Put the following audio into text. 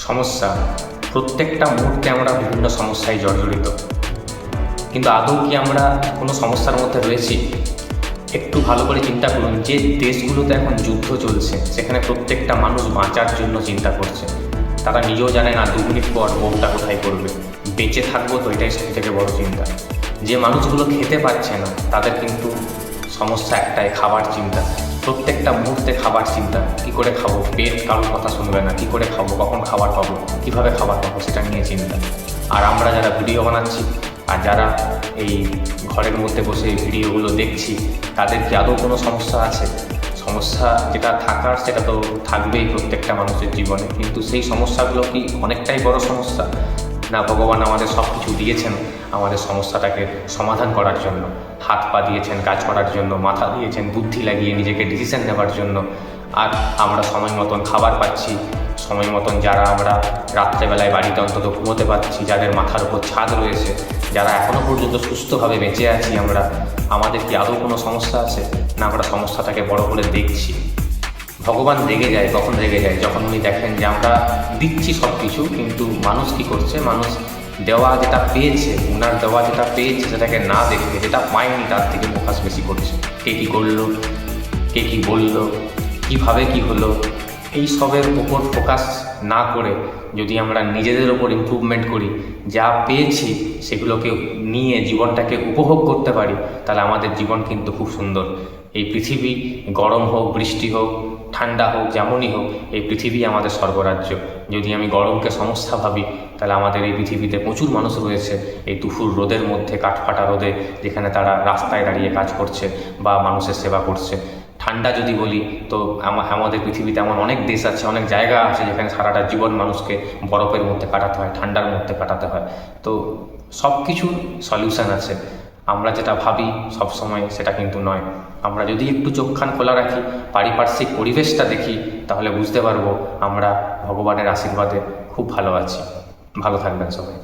সমস্যা, প্রত্যেকটা মুহূর্তে আমরা বিভিন্ন সমস্যায় জর্জরিত। কিন্তু আদৌ কি আমরা কোনো সমস্যার মধ্যে রয়েছি? একটু ভালো করে চিন্তা করুন, যে দেশগুলোতে এখন যুদ্ধ চলছে সেখানে প্রত্যেকটা মানুষ বাঁচার জন্য চিন্তা করছে। তারা নিজেও জানে না 2 মিনিট পর বোমটা কোথায় করবে। বেঁচে থাকবো তো, এটাই সবথেকে বড় চিন্তা। যে মানুষগুলো খেতে পাচ্ছে না তাদের কিন্তু সমস্যা একটাই, খাবার চিন্তা। প্রত্যেকটা মুহূর্তে খাবার চিন্তা, কী করে খাবো, পেট কারোর কথা শুনবে না, কী করে খাবো, কখন খাবার পাবো, কীভাবে খাবার পাবো, সেটা নিয়ে চিন্তা। আর আমরা যারা ভিডিও বানাচ্ছি আর যারা এই ঘরের মধ্যে বসে এই ভিডিওগুলো দেখছি, তাদের কি আদৌ কোনো সমস্যা আছে? সমস্যা যেটা থাকার সেটা তো থাকবেই প্রত্যেকটা মানুষের জীবনে, কিন্তু সেই সমস্যাগুলো কি অনেকটাই বড় সমস্যা? না, ভগবান আমাদের সব কিছু দিয়েছেন আমাদের সমস্যাটাকে সমাধান করার জন্য। হাত পা দিয়েছেন কাজ করার জন্য, মাথা দিয়েছেন বুদ্ধি লাগিয়ে নিজেকে ডিসিশন নেওয়ার জন্য। আর আমরা সময় মতন খাবার পাচ্ছি, সময় মতন যারা আমরা রাত্রেবেলায় বাড়িতে অন্তত ঘুমোতে পারছি, যাদের মাথার উপর ছাদ রয়েছে, যারা এখনও পর্যন্ত সুস্থভাবে বেঁচে আছি আমরা, আমাদের কি আদৌ কোনো সমস্যা আছে? না, আমরা সমস্যাটাকে বড় করে দেখছি। ভগবান রেগে যায়, কখন রেগে যায়? যখন উনি দেখেন যে আমরা দিচ্ছি সব কিছু, কিন্তু মানুষ কী করছে, মানুষ দেওয়া যেটা পেয়েছে, উনার দেওয়া যেটা পেয়েছে সেটাকে না দেখে যেটা পায়নি তার থেকে ফোকাস বেশি করছে। কে কী করলো, কে কী বললো, কীভাবে কী হলো, এই সবের উপর ফোকাস না করে যদি আমরা নিজেদের ওপর ইমপ্রুভমেন্ট করি, যা পেয়েছি সেগুলোকে নিয়ে জীবনটাকে উপভোগ করতে পারি, তাহলে আমাদের জীবন কিন্তু খুব সুন্দর। এই পৃথিবী গরম হোক, বৃষ্টি হোক, ঠান্ডা হোক, যেমনই হোক, এই পৃথিবী আমাদের স্বর্গরাজ্য। যদি আমি গরমকে সমস্যা ভাবি, তাহলে আমাদের এই পৃথিবীতে প্রচুর মানুষ রয়েছে এই দুপুর রোদের মধ্যে, কাঠফাটা রোদে, যেখানে তারা রাস্তায় দাঁড়িয়ে কাজ করছে বা মানুষের সেবা করছে। ঠান্ডা যদি বলি, তো আমাদের পৃথিবীতে এমন অনেক দেশ আছে, অনেক জায়গা আছে যেখানে সারাটা জীবন মানুষকে বরফের মধ্যে কাটাতে হয়, ঠান্ডার মধ্যে কাটাতে হয়। তো সব কিছুর সলিউশন আছে। আমরা যেটা ভাবি সব সময় সেটা কিন্তু নয়। আমরা যদি একটু চোখখান খোলা রাখি, পারিপার্শ্বিক পরিবেশটা দেখি, তাহলে বুঝতে পারবো আমরা ভগবানের আশীর্বাদে খুব ভালো আছি। ভালো থাকবেন সবাই।